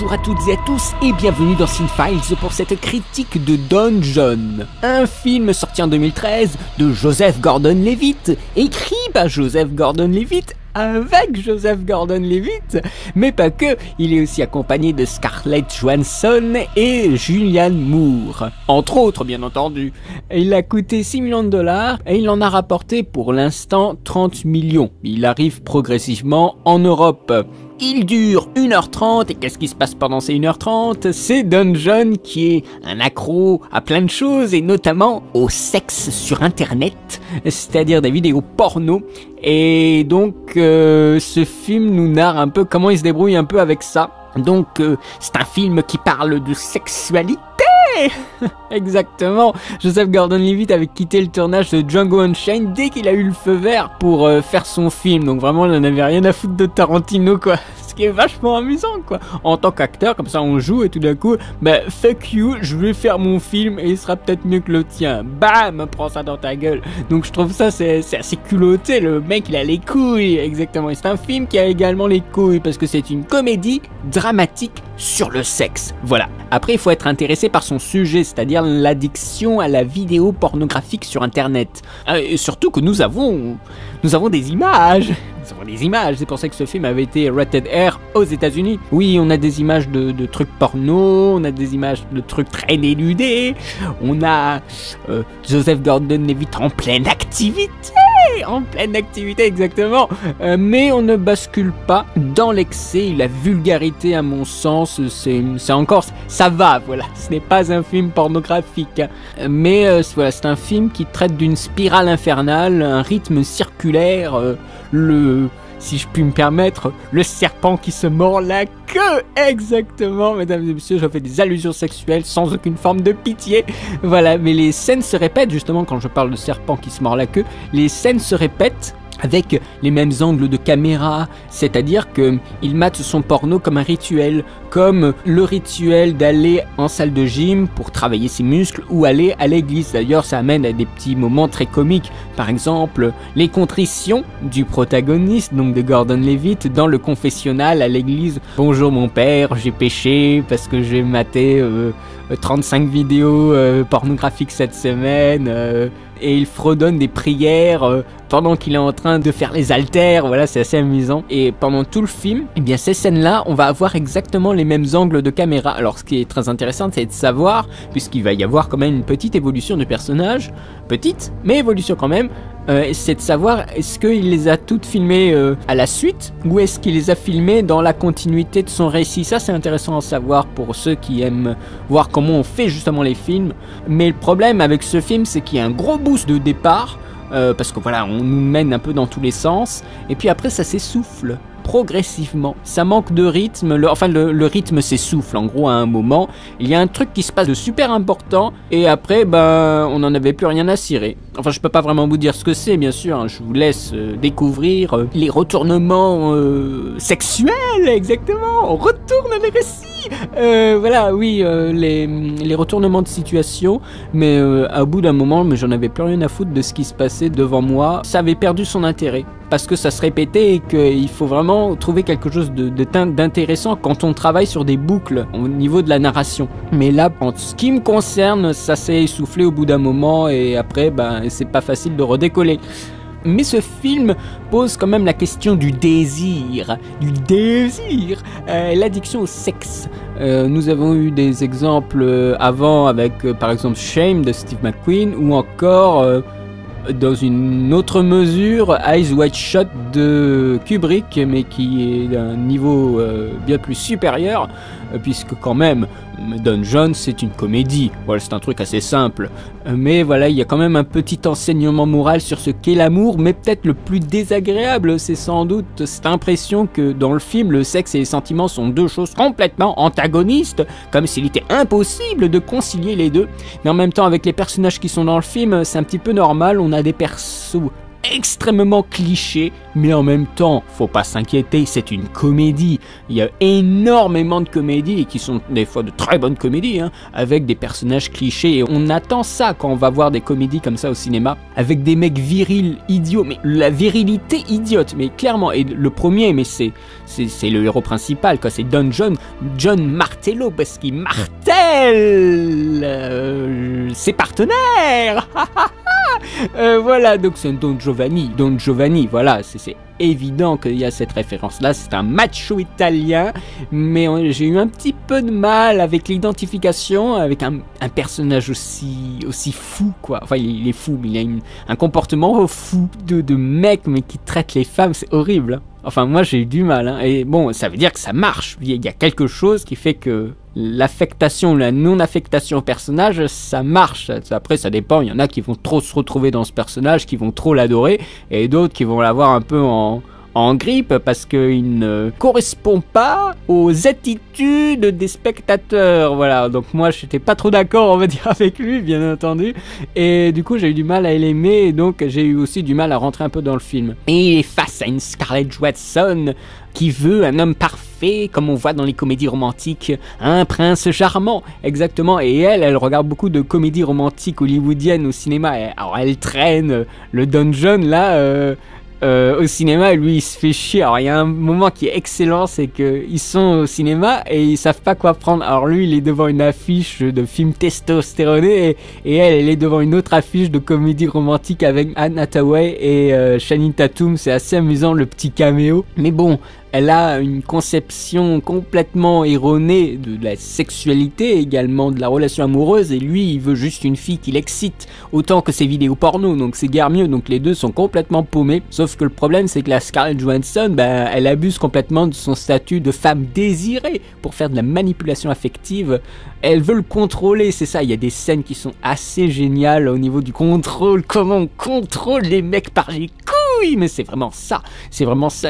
Bonjour à toutes et à tous et bienvenue dans Cinefiles pour cette critique de Don Jon, un film sorti en 2013 de Joseph Gordon-Levitt, écrit par Joseph Gordon-Levitt, avec Joseph Gordon-Levitt, mais pas que, il est aussi accompagné de Scarlett Johansson et Julianne Moore, entre autres bien entendu. Il a coûté 6 millions de dollars et il en a rapporté pour l'instant 30 millions. Il arrive progressivement en Europe. Il dure 1h30 et qu'est-ce qui se passe pendant ces 1h30? C'est Don Jon qui est un accro à plein de choses et notamment au sexe sur internet, c'est-à-dire des vidéos porno. Et donc ce film nous narre un peu comment il se débrouille un peu avec ça. Donc c'est un film qui parle de sexualité. Exactement. Joseph Gordon-Levitt avait quitté le tournage de Django Unchained dès qu'il a eu le feu vert pour faire son film. Donc vraiment, il n'en avait rien à foutre de Tarantino, quoi. Ce qui est vachement amusant, quoi. En tant qu'acteur, comme ça on joue et tout d'un coup, bah fuck you, je vais faire mon film et il sera peut-être mieux que le tien. Bam, prends ça dans ta gueule. Donc je trouve ça c'est assez culotté. Le mec il a les couilles, exactement. Et c'est un film qui a également les couilles parce que c'est une comédie dramatique sur le sexe. Voilà. Après il faut être intéressé par son sujet, c'est-à-dire l'addiction à la vidéo pornographique sur internet. Et surtout que nous avons des images. Nous avons des images, c'est pour ça que ce film avait été rated R aux États-Unis. Oui, on a des images de trucs porno, on a des images de trucs très dénudés, on a Joseph Gordon-Levitt en pleine activité, exactement. Mais on ne bascule pas dans l'excès et la vulgarité, à mon sens, c'est encore, ça va, voilà. Ce n'est pas un film pornographique, mais voilà, c'est un film qui traite d'une spirale infernale, un rythme circulaire, si je puis me permettre, le serpent qui se mord la queue. Exactement, mesdames et messieurs, je fais des allusions sexuelles sans aucune forme de pitié. Voilà, mais les scènes se répètent, justement, quand je parle de serpent qui se mord la queue, les scènes se répètent avec les mêmes angles de caméra, c'est-à-dire que il mate son porno comme un rituel, comme le rituel d'aller en salle de gym pour travailler ses muscles ou aller à l'église. D'ailleurs, ça amène à des petits moments très comiques. Par exemple, les contritions du protagoniste, donc de Gordon-Levitt, dans le confessionnal à l'église. Bonjour mon père, j'ai péché parce que j'ai maté 35 vidéos pornographiques cette semaine. Et il fredonne des prières pendant qu'il est en train de faire les haltères. Voilà, c'est assez amusant. Et pendant tout le film, eh bien ces scènes-là, on va avoir exactement les mêmes angles de caméra. Alors ce qui est très intéressant, c'est de savoir, puisqu'il va y avoir quand même une petite évolution du personnage, petite, mais évolution quand même, c'est de savoir est-ce qu'il les a toutes filmées à la suite ou est-ce qu'il les a filmées dans la continuité de son récit. Ça c'est intéressant à savoir pour ceux qui aiment voir comment on fait justement les films. Mais le problème avec ce film, c'est qu'il y a un gros boost de départ, parce que voilà, on nous mène un peu dans tous les sens, et puis après ça s'essouffle progressivement, ça manque de rythme, le rythme s'essouffle en gros à un moment, il y a un truc qui se passe de super important, et après on n'en avait plus rien à cirer. Enfin, je peux pas vraiment vous dire ce que c'est, bien sûr, hein. Je vous laisse découvrir les retournements sexuels, exactement, on retourne les récits, voilà, oui, les retournements de situation, mais à bout d'un moment, mais j'en avais plus rien à foutre de ce qui se passait devant moi, ça avait perdu son intérêt, parce que ça se répétait et qu'il faut vraiment trouver quelque chose d'intéressant quand on travaille sur des boucles au niveau de la narration. Mais là, en ce qui me concerne, ça s'est essoufflé au bout d'un moment et après, c'est pas facile de redécoller. Mais ce film pose quand même la question du désir, l'addiction au sexe. Nous avons eu des exemples avant avec par exemple Shame de Steve McQueen ou encore dans une autre mesure Eyes Wide Shut de Kubrick, mais qui est d'un niveau bien plus supérieur, puisque quand même Don Jon c'est une comédie, voilà, c'est un truc assez simple, mais voilà, il y a quand même un petit enseignement moral sur ce qu'est l'amour, mais peut-être le plus désagréable, c'est sans doute cette impression que dans le film, le sexe et les sentiments sont deux choses complètement antagonistes, comme s'il était impossible de concilier les deux, mais en même temps avec les personnages qui sont dans le film, c'est un petit peu normal, on a des persos extrêmement cliché, mais en même temps, faut pas s'inquiéter, c'est une comédie. Il y a énormément de comédies, et qui sont des fois de très bonnes comédies, hein, avec des personnages clichés, et on attend ça quand on va voir des comédies comme ça au cinéma, avec des mecs virils, idiots, mais la virilité idiote, mais clairement, et le premier, mais c'est le héros principal, quoi, c'est John Martello, parce qu'il martèle ses partenaires. Voilà, donc c'est Don Giovanni, voilà, c'est évident qu'il y a cette référence-là, c'est un macho italien, mais j'ai eu un petit peu de mal avec l'identification, avec un personnage aussi fou, quoi. Enfin, il est fou, mais il a un comportement fou de mec, mais qui traite les femmes, c'est horrible, hein. Enfin, moi, j'ai eu du mal, hein. Et bon, ça veut dire que ça marche. Il y a quelque chose qui fait que l'affectation, la non-affectation au personnage, ça marche. Après, ça dépend. Il y en a qui vont trop se retrouver dans ce personnage, qui vont trop l'adorer, et d'autres qui vont l'avoir un peu en grippe parce qu'il ne correspond pas aux attitudes des spectateurs. Voilà, donc moi j'étais pas trop d'accord, on va dire, avec lui, bien entendu, et du coup j'ai eu du mal à l'aimer, et donc j'ai eu aussi du mal à rentrer un peu dans le film. Et il est face à une Scarlett Johansson qui veut un homme parfait, comme on voit dans les comédies romantiques, un prince charmant, exactement, et elle regarde beaucoup de comédies romantiques hollywoodiennes au cinéma, alors elle traîne le Don John là, au cinéma, lui il se fait chier. Alors il y a un moment qui est excellent, c'est qu'ils sont au cinéma et ils savent pas quoi prendre. Alors lui il est devant une affiche de film testostéroné, et elle est devant une autre affiche de comédie romantique avec Anne Hathaway et Channing Tatum. C'est assez amusant, le petit caméo, mais bon, elle a une conception complètement erronée de la sexualité, également de la relation amoureuse, et lui il veut juste une fille qui l'excite autant que ses vidéos porno, donc c'est guère mieux. Donc les deux sont complètement paumés, sauf que le problème c'est que la Scarlett Johansson, elle abuse complètement de son statut de femme désirée pour faire de la manipulation affective. Elle veut le contrôler, c'est ça. Il y a des scènes qui sont assez géniales au niveau du contrôle, comment on contrôle les mecs par les couilles, mais c'est vraiment ça,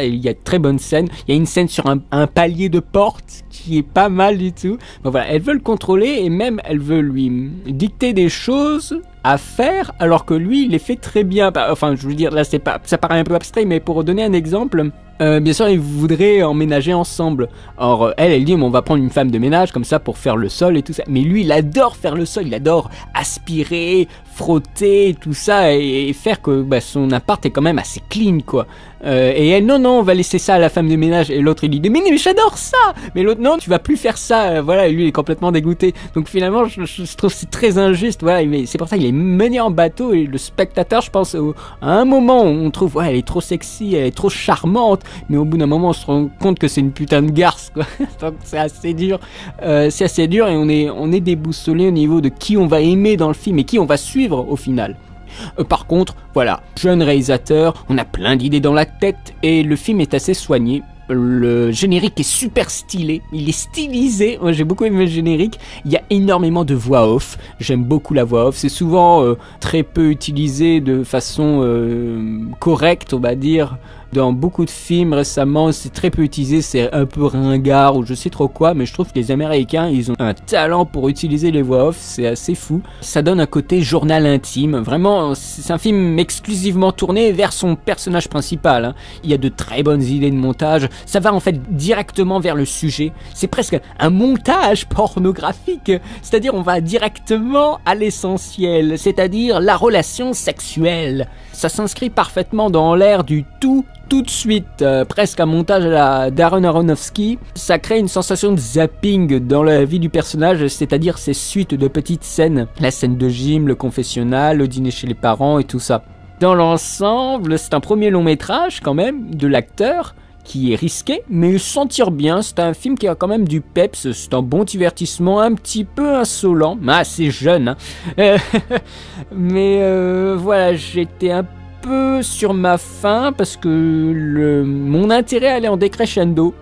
il y a de très bonnes scènes. Il y a une scène sur un palier de porte qui est pas mal du tout. Bon, voilà, elle veut le contrôler, et même elle veut lui dicter des choses à faire, alors que lui il les fait très bien. Enfin, je veux dire, là ça paraît un peu abstrait, mais pour donner un exemple, bien sûr, ils voudraient emménager ensemble. Or, elle dit, on va prendre une femme de ménage comme ça pour faire le sol et tout ça. Mais lui, il adore faire le sol, il adore aspirer, frotter, tout ça, et faire que son appart est quand même assez clean, quoi. Et elle, non, on va laisser ça à la femme de ménage. Et l'autre, il lui dit, mais j'adore ça. Mais l'autre, non, tu vas plus faire ça. Voilà, et lui, il est complètement dégoûté. Donc finalement, je trouve que c'est très injuste. Voilà, mais c'est pour ça qu'il est mené en bateau, et le spectateur, je pense, à un moment, on trouve, ouais, elle est trop sexy, elle est trop charmante. Mais au bout d'un moment on se rend compte que c'est une putain de garce, quoi. Donc c'est assez dur, et on est déboussolé au niveau de qui on va aimer dans le film et qui on va suivre au final. Par contre, voilà, jeune réalisateur, on a plein d'idées dans la tête, et le film est assez soigné. Le générique est super stylé, il est stylisé, moi j'ai beaucoup aimé le générique, il y a énormément de voix off, j'aime beaucoup la voix off, c'est souvent très peu utilisé de façon correcte, on va dire. Dans beaucoup de films récemment, c'est très peu utilisé, c'est un peu ringard ou je sais trop quoi, mais je trouve que les Américains, ils ont un talent pour utiliser les voix off, c'est assez fou. Ça donne un côté journal intime, vraiment, c'est un film exclusivement tourné vers son personnage principal, hein. Il y a de très bonnes idées de montage, ça va en fait directement vers le sujet, c'est presque un montage pornographique, c'est-à-dire on va directement à l'essentiel, c'est-à-dire la relation sexuelle. Ça s'inscrit parfaitement dans l'ère du tout de suite, presque un montage à la Darren Aronofsky. Ça crée une sensation de zapping dans la vie du personnage, c'est-à-dire ces suites de petites scènes, la scène de gym, le confessionnal, le dîner chez les parents et tout ça. Dans l'ensemble, c'est un premier long métrage quand même de l'acteur, qui est risqué, mais s'en tire bien. C'est un film qui a quand même du peps, c'est un bon divertissement, un petit peu insolent, mais assez jeune, hein. Mais voilà, j'étais un peu sur ma faim parce que mon intérêt allait en décrescendo,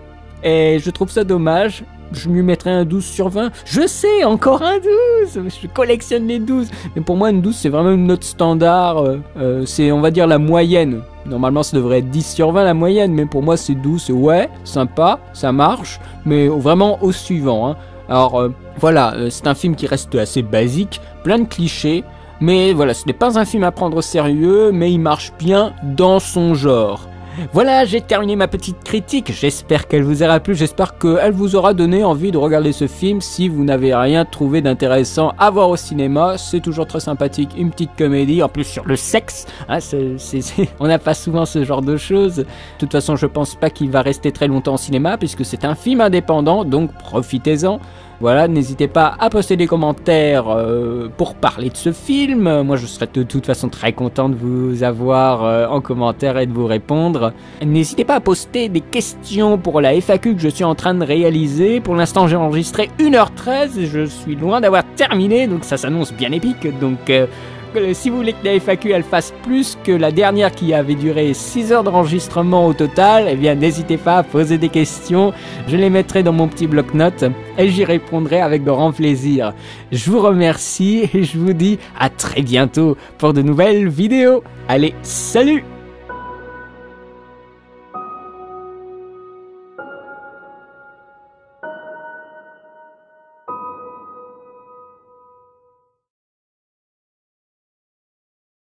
et je trouve ça dommage. Je lui mettrais un 12 sur 20. Je sais, encore un 12. Je collectionne les 12. Mais pour moi, une 12, c'est vraiment une note standard. C'est, on va dire, la moyenne. Normalement, ça devrait être 10 sur 20 la moyenne. Mais pour moi, c'est 12. C'est ouais, sympa, ça marche. Mais vraiment au suivant, hein. Alors, voilà, c'est un film qui reste assez basique. Plein de clichés. Mais voilà, ce n'est pas un film à prendre au sérieux, mais il marche bien dans son genre. Voilà, j'ai terminé ma petite critique, j'espère qu'elle vous aura plu, j'espère qu'elle vous aura donné envie de regarder ce film si vous n'avez rien trouvé d'intéressant à voir au cinéma. C'est toujours très sympathique, une petite comédie, en plus sur le sexe, hein, on n'a pas souvent ce genre de choses. De toute façon, je pense pas qu'il va rester très longtemps au cinéma puisque c'est un film indépendant, donc profitez-en. Voilà, n'hésitez pas à poster des commentaires pour parler de ce film. Moi, je serais de toute façon très content de vous avoir en commentaire et de vous répondre. N'hésitez pas à poster des questions pour la FAQ que je suis en train de réaliser. Pour l'instant, j'ai enregistré 1h13 et je suis loin d'avoir terminé, donc ça s'annonce bien épique. Donc, si vous voulez que la FAQ elle fasse plus que la dernière qui avait duré 6 heures d'enregistrement au total, eh bien n'hésitez pas à poser des questions, je les mettrai dans mon petit bloc-notes et j'y répondrai avec grand plaisir. Je vous remercie et je vous dis à très bientôt pour de nouvelles vidéos. Allez, salut!